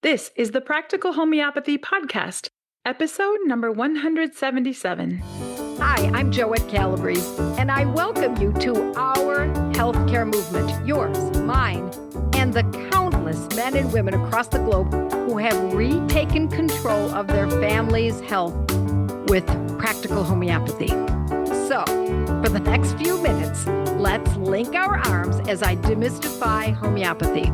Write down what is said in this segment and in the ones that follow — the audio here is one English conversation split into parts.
This is the Practical Homeopathy Podcast, episode number 177. Hi, I'm Joette Calabrese, and I welcome you to our healthcare movement, yours, mine, and the countless men and women across the globe who have retaken control of their family's health with practical homeopathy. So, for the next few minutes, let's link our arms as I demystify homeopathy,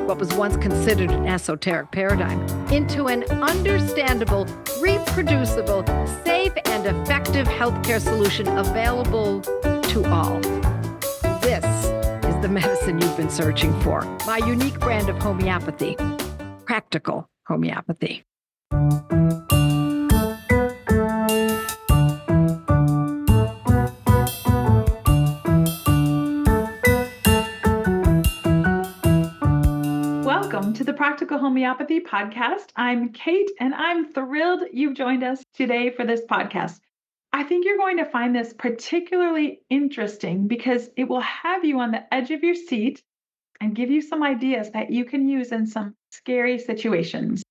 what was once considered an esoteric paradigm, into an understandable, reproducible, safe, and effective healthcare solution available to all. This is the medicine you've been searching for, my unique brand of homeopathy, practical homeopathy. Welcome to the Practical Homeopathy Podcast. I'm Kate, and I'm thrilled you've joined us today for this podcast. I think you're going to find this particularly interesting because it will have you on the edge of your seat and give you some ideas that you can use in some scary situations.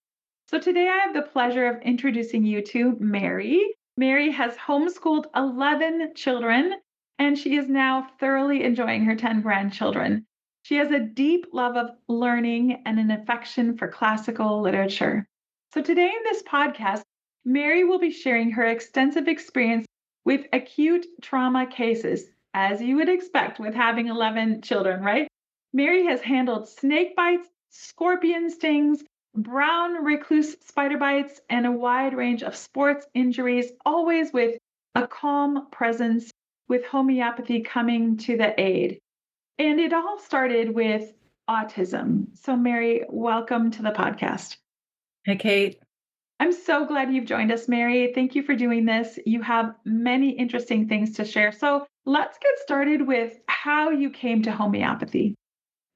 So today I have the pleasure of introducing you to Mary. Mary has homeschooled 11 children, and she is now thoroughly enjoying her 10 grandchildren. She has a deep love of learning and an affection for classical literature. So today in this podcast, Mary will be sharing her extensive experience with acute trauma cases, as you would expect with having 11 children, right? Mary has handled snake bites, scorpion stings, brown recluse spider bites, and a wide range of sports injuries, always with a calm presence, with homeopathy coming to the aid. And it all started with autism. So, Mary, welcome to the podcast. Hey, Kate. I'm so glad you've joined us, Mary. Thank you for doing this. You have many interesting things to share. So, let's get started with how you came to homeopathy.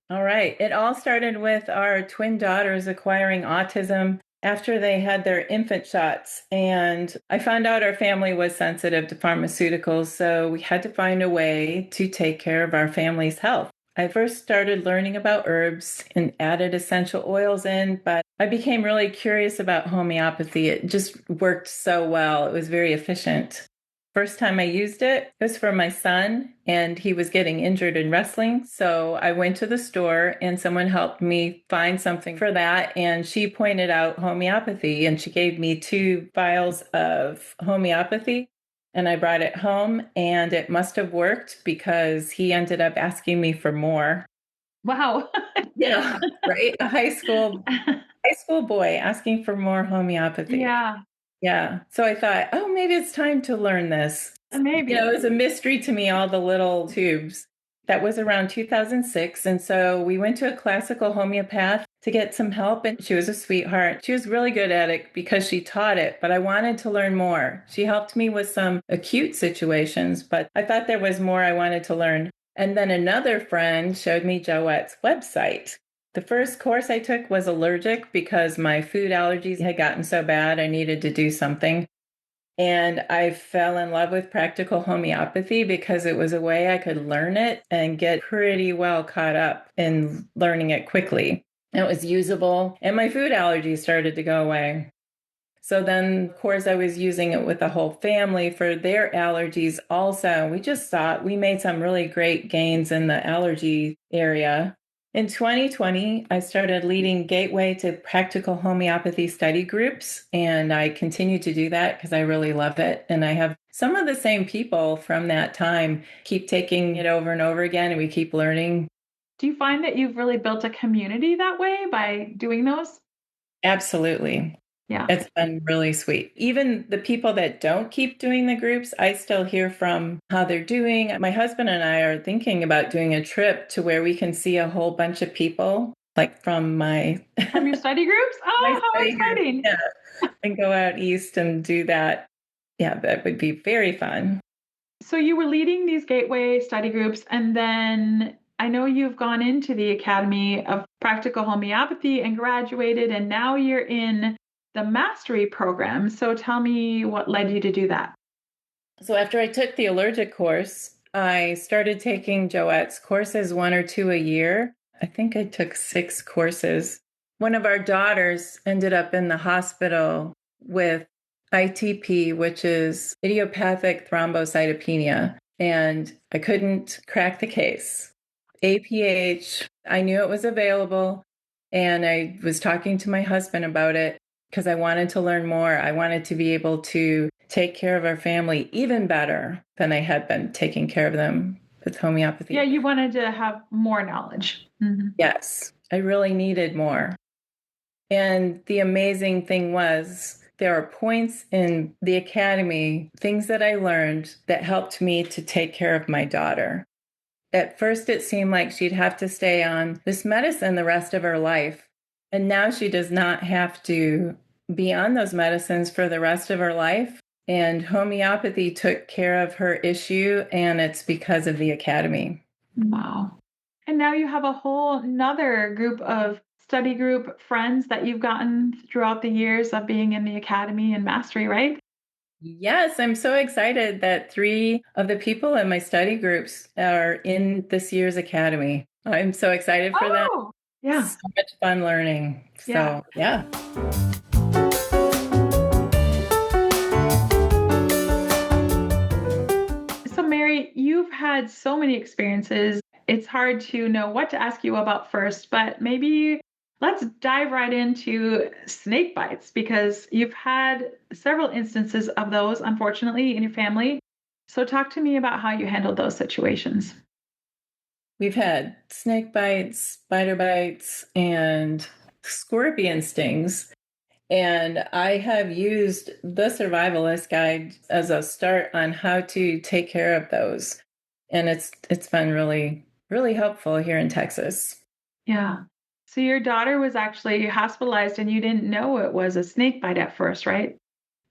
All right. It all started with our twin daughters acquiring autism after they had their infant shots. And I found out our family was sensitive to pharmaceuticals, so we had to find a way to take care of our family's health. I first started learning about herbs and added essential oils in, but I became really curious about homeopathy. It just worked so well. It was very efficient. First time I used it was for my son, and he was getting injured in wrestling. So I went to the store and someone helped me find something for that. And she pointed out homeopathy, and she gave me 2 vials of homeopathy. And I brought it home, and it must have worked because he ended up asking me for more. Wow. Yeah, right. A high school boy asking for more homeopathy. Yeah. Yeah. So I thought, oh, maybe it's time to learn this. Maybe. It was a mystery to me, all the little tubes. That was around 2006. And so we went to a classical homeopath to get some help. And she was a sweetheart. She was really good at it because she taught it, but I wanted to learn more. She helped me with some acute situations, but I thought there was more I wanted to learn. And then another friend showed me Joette's website. The first course I took was allergic because my food allergies had gotten so bad I needed to do something. And I fell in love with practical homeopathy because it was a way I could learn it and get pretty well caught up in learning it quickly. It was usable, and my food allergies started to go away. So then, of course, I was using it with the whole family for their allergies also. We made some really great gains in the allergy area. In 2020, I started leading Gateway to Practical Homeopathy study groups, and I continue to do that because I really love it. And I have some of the same people from that time keep taking it over and over again, and we keep learning. Do you find that you've really built a community that way by doing those? Absolutely. Yeah. It's been really sweet. Even the people that don't keep doing the groups, I still hear from how they're doing. My husband and I are thinking about doing a trip to where we can see a whole bunch of people, like from your study groups? Oh, how exciting. Yeah, and go out east and do that. Yeah, that would be very fun. So you were leading these Gateway study groups, and then I know you've gone into the Academy of Practical Homeopathy and graduated, and now you're in the mastery program. So tell me what led you to do that. So after I took the allergic course, I started taking Joette's courses 1 or 2 a year. I think I took 6 courses. One of our daughters ended up in the hospital with ITP, which is idiopathic thrombocytopenia, and I couldn't crack the case. APH, I knew it was available, and I was talking to my husband about it because I wanted to learn more. I wanted to be able to take care of our family even better than I had been taking care of them with homeopathy. Yeah, you wanted to have more knowledge. Mm-hmm. Yes, I really needed more. And the amazing thing was, there are points in the academy, things that I learned that helped me to take care of my daughter. At first, it seemed like she'd have to stay on this medicine the rest of her life. And now she does not have to be on those medicines for the rest of her life. And homeopathy took care of her issue, and it's because of the academy. Wow. And now you have a whole nother group of study group friends that you've gotten throughout the years of being in the academy and mastery, right? Yes, I'm so excited that 3 of the people in my study groups are in this year's academy. I'm so excited for them. Yeah. So much fun learning. Yeah. So, yeah. So, Mary, you've had so many experiences. It's hard to know what to ask you about first, but maybe let's dive right into snake bites because you've had several instances of those, unfortunately, in your family. So, talk to me about how you handled those situations. We've had snake bites, spider bites, and scorpion stings. And I have used the survivalist guide as a start on how to take care of those. And it's been really, really helpful here in Texas. Yeah. So, your daughter was actually hospitalized and you didn't know it was a snake bite at first, right?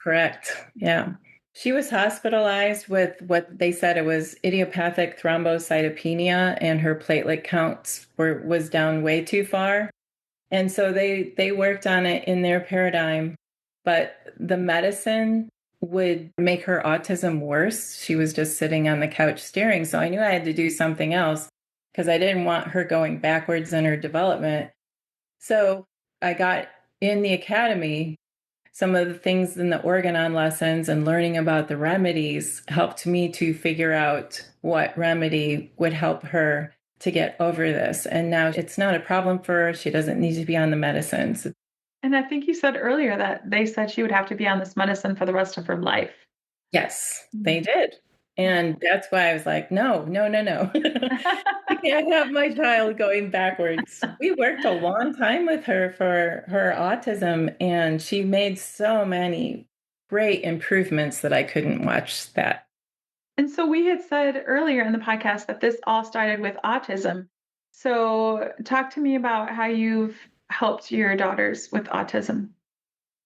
Correct. Yeah. She was hospitalized with what they said it was idiopathic thrombocytopenia, and her platelet counts was down way too far. And so they worked on it in their paradigm, but the medicine would make her autism worse. She was just sitting on the couch staring. So I knew I had to do something else because I didn't want her going backwards in her development. So I got in the academy. Some of the things in the organon lessons and learning about the remedies helped me to figure out what remedy would help her to get over this. And now it's not a problem for her. She doesn't need to be on the medicines. And I think you said earlier that they said she would have to be on this medicine for the rest of her life. Yes, they did. And that's why I was like, no. I can't have my child going backwards. We worked a long time with her for her autism, and she made so many great improvements that I couldn't watch that. And so we had said earlier in the podcast that this all started with autism. So talk to me about how you've helped your daughters with autism.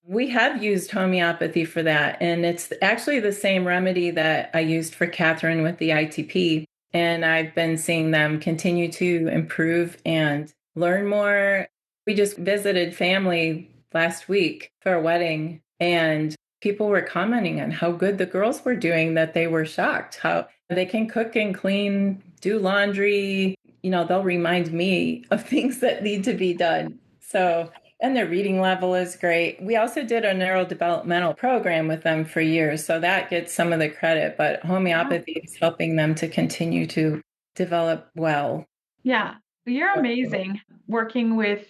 We have used homeopathy for that, and it's actually the same remedy that I used for Catherine with the ITP. And I've been seeing them continue to improve and learn more. We just visited family last week for a wedding, and people were commenting on how good the girls were doing, that they were shocked how they can cook and clean, do laundry. They'll remind me of things that need to be done. So, and their reading level is great. We also did a neurodevelopmental program with them for years, so that gets some of the credit, but homeopathy is helping them to continue to develop well. Yeah, you're amazing working with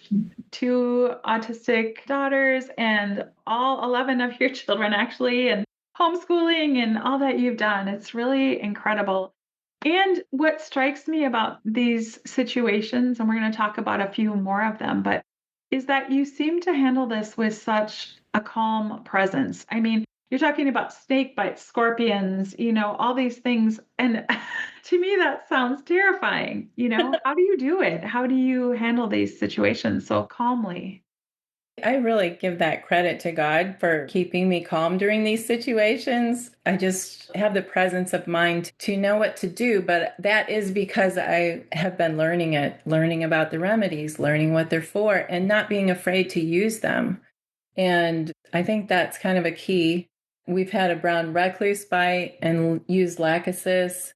2 autistic daughters and all 11 of your children, actually, and homeschooling and all that you've done. It's really incredible. And what strikes me about these situations, and we're going to talk about a few more of them, but is that you seem to handle this with such a calm presence. I mean, you're talking about snake bites, scorpions, all these things. And to me, that sounds terrifying. How do you do it? How do you handle these situations so calmly? I really give that credit to God for keeping me calm during these situations. I just have the presence of mind to know what to do, but that is because I have been learning about the remedies, learning what they're for, and not being afraid to use them. And I think that's kind of a key. We've had a brown recluse bite and used lachesis.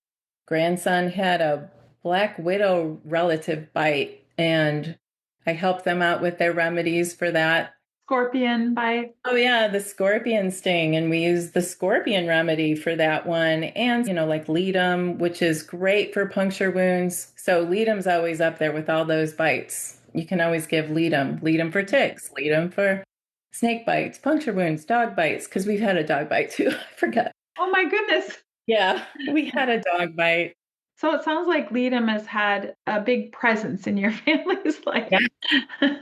Grandson had a black widow relative bite, and I help them out with their remedies for that. Scorpion bite. Oh yeah, the scorpion sting. And we use the scorpion remedy for that one. And, like ledum, which is great for puncture wounds. So ledum's always up there with all those bites. You can always give ledum for ticks, ledum for snake bites, puncture wounds, dog bites, because we've had a dog bite too. I forgot. Oh my goodness. Yeah, we had a dog bite. So it sounds like ledum has had a big presence in your family's life. Yeah.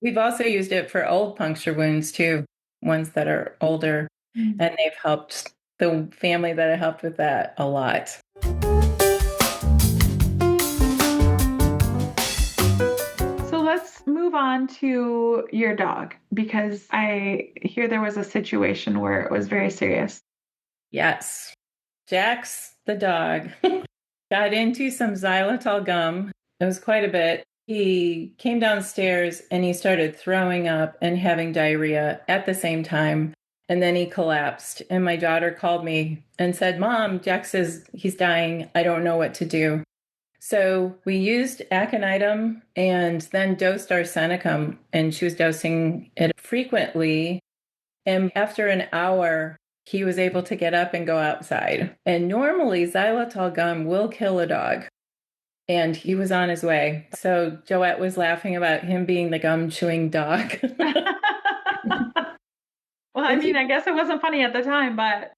We've also used it for old puncture wounds too, ones that are older, and they've helped the family that I helped with that a lot. So let's move on to your dog, because I hear there was a situation where it was very serious. Yes. Jax, the dog, got into some xylitol gum. It was quite a bit. He came downstairs and he started throwing up and having diarrhea at the same time. And then he collapsed. And my daughter called me and said, Mom, Jax he's dying. I don't know what to do. So we used aconitum and then dosed arsenicum. And she was dosing it frequently. And after an hour, he was able to get up and go outside. And normally xylitol gum will kill a dog. And he was on his way. So Joette was laughing about him being the gum chewing dog. Well, I mean, I guess it wasn't funny at the time, but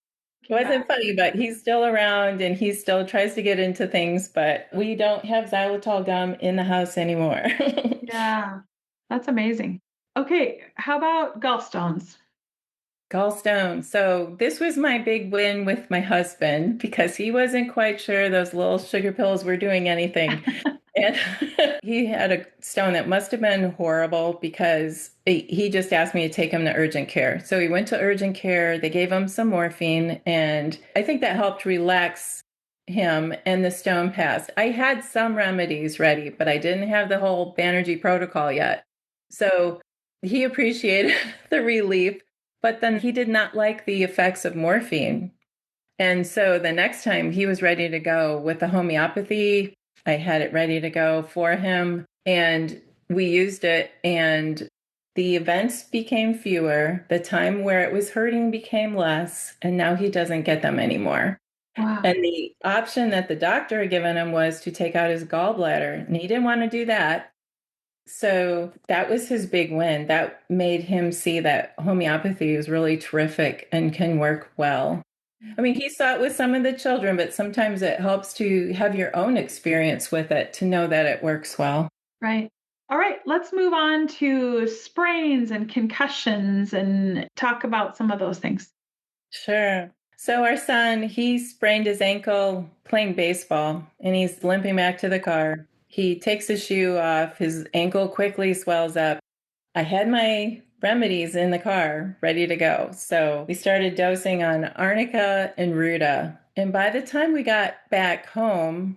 it wasn't funny, but he's still around and he still tries to get into things, but we don't have xylitol gum in the house anymore. Yeah, that's amazing. Okay, how about gallstones? Gallstones. So this was my big win with my husband because he wasn't quite sure those little sugar pills were doing anything. And he had a stone that must have been horrible because he just asked me to take him to urgent care. So he went to urgent care. They gave him some morphine, and I think that helped relax him, and the stone passed. I had some remedies ready, but I didn't have the whole Banerjee protocol yet. So he appreciated the relief, but then he did not like the effects of morphine. And so the next time he was ready to go with the homeopathy, I had it ready to go for him, and we used it, and the events became fewer. The time where it was hurting became less, and now he doesn't get them anymore. Wow. And the option that the doctor had given him was to take out his gallbladder, and he didn't want to do that. So that was his big win. That made him see that homeopathy is really terrific and can work well. I mean, he saw it with some of the children, but sometimes it helps to have your own experience with it to know that it works well. Right. All right, let's move on to sprains and concussions and talk about some of those things. Sure. So our son, he sprained his ankle playing baseball, and he's limping back to the car. He takes his shoe off. His ankle quickly swells up. I had my remedies in the car ready to go. So we started dosing on arnica and ruta. And by the time we got back home,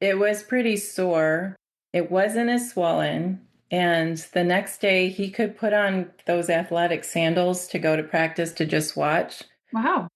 it was pretty sore. It wasn't as swollen. And the next day he could put on those athletic sandals to go to practice to just watch. Wow.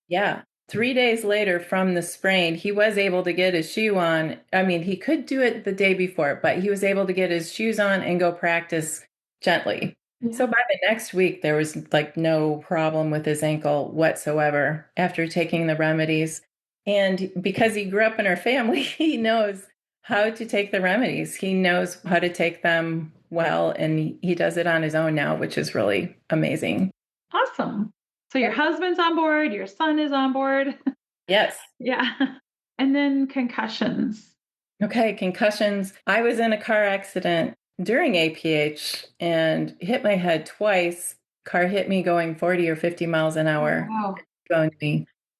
Yeah. 3 days later from the sprain, he was able to get his shoe on. I mean, he could do it the day before, but he was able to get his shoes on and go practice gently. Yeah. So by the next week, there was like no problem with his ankle whatsoever after taking the remedies. And because he grew up in our family, he knows how to take the remedies. He knows how to take them well, and he does it on his own now, which is really amazing. Awesome. So your husband's on board, your son is on board. Yes. Yeah. And then concussions. Okay, concussions. I was in a car accident during APH and hit my head twice. Car hit me going 40 or 50 miles an hour. Wow.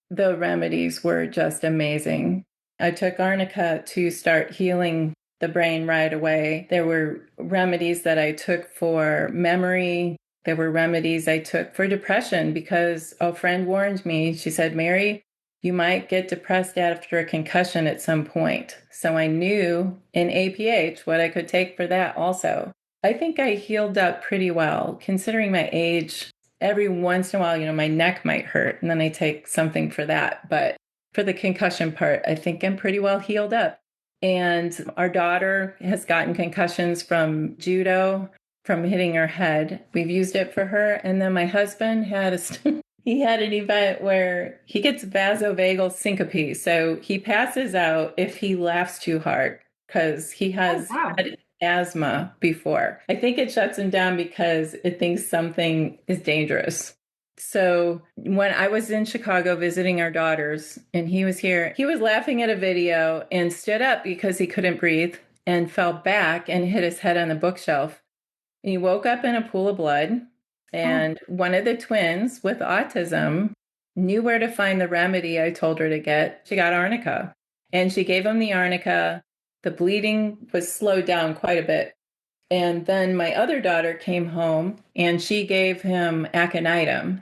The remedies were just amazing. I took arnica to start healing the brain right away. There were remedies that I took for memory. There were remedies I took for depression because a friend warned me. She said, Mary, you might get depressed after a concussion at some point. So I knew in APH what I could take for that also. I think I healed up pretty well. Considering my age, every once in a while, my neck might hurt, and then I take something for that. But for the concussion part, I think I'm pretty well healed up. And our daughter has gotten concussions from judo, from hitting her head. We've used it for her. And then my husband had he had an event where he gets vasovagal syncope. So he passes out if he laughs too hard because he has had asthma before. I think it shuts him down because it thinks something is dangerous. So when I was in Chicago visiting our daughters and he was here, he was laughing at a video and stood up because he couldn't breathe and fell back and hit his head on the bookshelf. And he woke up in a pool of blood. And one of the twins with autism knew where to find the remedy I told her to get. She got arnica and she gave him the arnica. The bleeding was slowed down quite a bit. And then my other daughter came home and she gave him aconitum.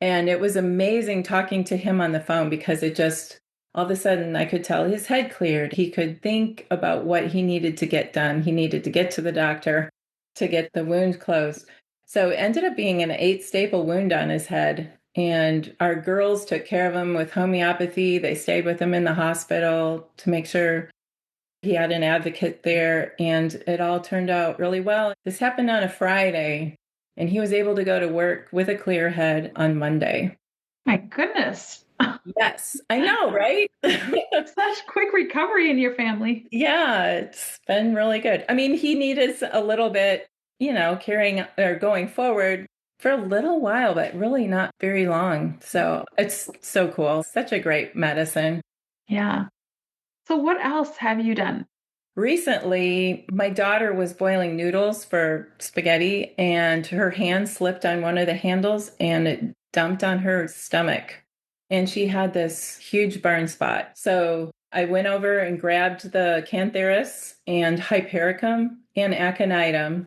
And it was amazing talking to him on the phone because it just, all of a sudden, I could tell his head cleared. He could think about what he needed to get done. He needed to get to the doctor to get the wound closed. So it ended up being an 8-staple wound on his head. And our girls took care of him with homeopathy. They stayed with him in the hospital to make sure he had an advocate there. And it all turned out really well. This happened on a Friday. And he was able to go to work with a clear head on Monday. My goodness. Yes, I know, right? Such quick recovery in your family. Yeah, it's been really good. I mean, he needed a little bit, carrying or going forward for a little while, but really not very long. So it's so cool. Such a great medicine. Yeah. So what else have you done? Recently, my daughter was boiling noodles for spaghetti and her hand slipped on one of the handles and it dumped on her stomach. And she had this huge burn spot. So I went over and grabbed the cantharis and hypericum and aconitum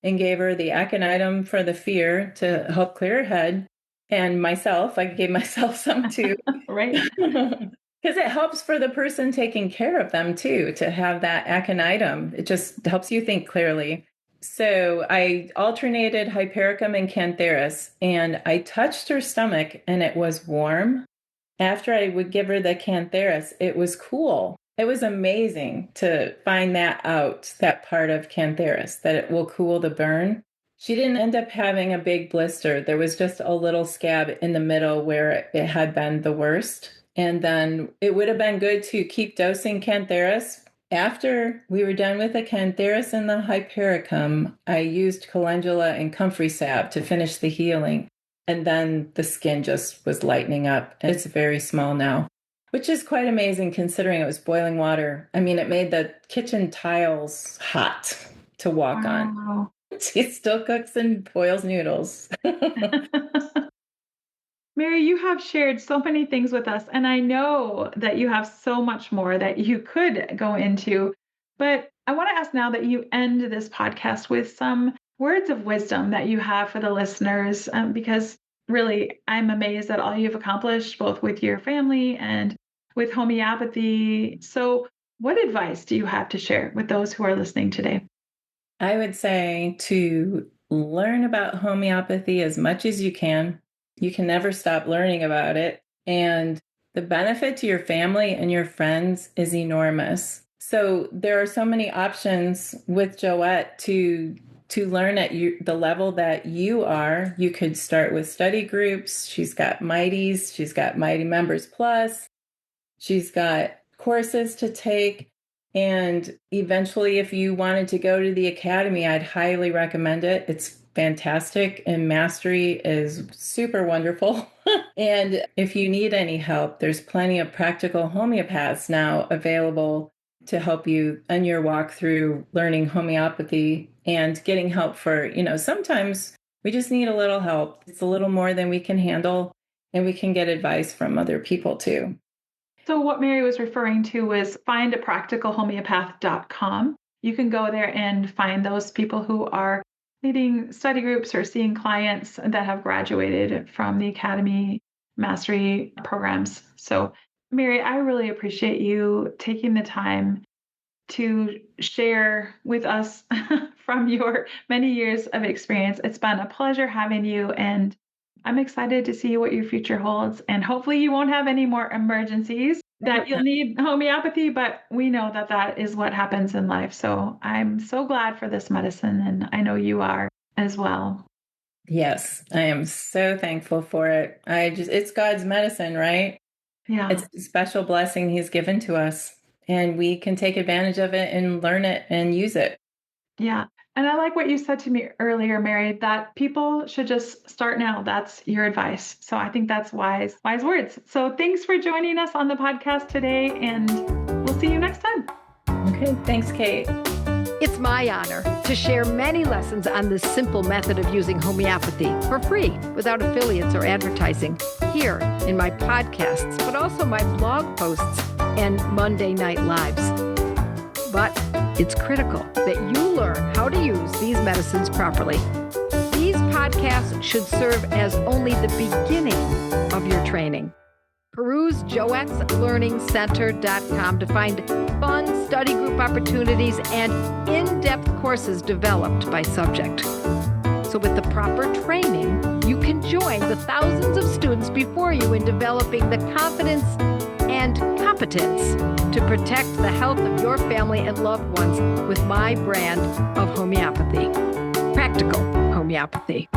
and gave her the aconitum for the fear to help clear her head. And I gave myself some too. Right. Because it helps for the person taking care of them too, to have that aconitum. It just helps you think clearly. So I alternated hypericum and cantharis, and I touched her stomach and it was warm. After I would give her the cantharis, it was cool. It was amazing to find that out, that part of cantharis, that it will cool the burn. She didn't end up having a big blister. There was just a little scab in the middle where it had been the worst. And then it would have been good to keep dosing cantharis. After we were done with the cantharis and the hypericum, I used calendula and comfrey salve to finish the healing. And then the skin just was lightening up. It's very small now, which is quite amazing considering it was boiling water. I mean, it made the kitchen tiles hot to walk on. She still cooks and boils noodles. Mary, you have shared so many things with us, and I know that you have so much more that you could go into. But I want to ask now that you end this podcast with some words of wisdom that you have for the listeners, because really, I'm amazed at all you've accomplished, both with your family and with homeopathy. So what advice do you have to share with those who are listening today? I would say to learn about homeopathy as much as you can. You can never stop learning about it. And the benefit to your family and your friends is enormous. So there are so many options with Joette to learn at the level that you are. You could start with study groups. She's got Mighties. She's got Mighty Members Plus. She's got courses to take. And eventually, if you wanted to go to the academy, I'd highly recommend it. It's fantastic, and mastery is super wonderful. And if you need any help, there's plenty of practical homeopaths now available to help you on your walk through learning homeopathy and getting help for, sometimes we just need a little help. It's a little more than we can handle, and we can get advice from other people too. So what Mary was referring to was findapracticalhomeopath.com. You can go there and find those people who are leading study groups or seeing clients that have graduated from the Academy Mastery programs. So, Mary, I really appreciate you taking the time to share with us from your many years of experience. It's been a pleasure having you, and I'm excited to see what your future holds. And hopefully you won't have any more emergencies that you'll need homeopathy, but we know that that is what happens in life. So I'm so glad for this medicine, and I know you are as well. Yes, I am so thankful for it. It's God's medicine, right? Yeah. It's a special blessing he's given to us, and we can take advantage of it and learn it and use it. Yeah. And I like what you said to me earlier, Mary, that people should just start now. That's your advice. So I think that's wise words. So thanks for joining us on the podcast today, and we'll see you next time. Okay. Thanks, Kate. It's my honor to share many lessons on this simple method of using homeopathy for free without affiliates or advertising here in my podcasts, but also my blog posts and Monday Night Lives. But it's critical that you learn how to use these medicines properly. These podcasts should serve as only the beginning of your training. Peruse joetteslearningcenter.com to find fun study group opportunities and in-depth courses developed by subject. So with the proper training, you can join the thousands of students before you in developing the confidence and competence to protect the health of your family and loved ones with my brand of homeopathy, Practical Homeopathy.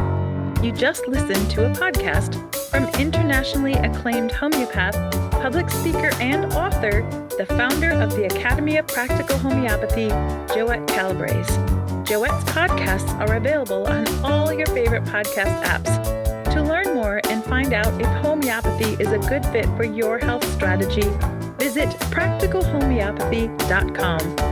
You just listened to a podcast from internationally acclaimed homeopath, public speaker, and author, the founder of the Academy of Practical Homeopathy, Joette Calabrese. Joette's podcasts are available on all your favorite podcast apps. To learn more and find out if homeopathy is a good fit for your health strategy, visit practicalhomeopathy.com.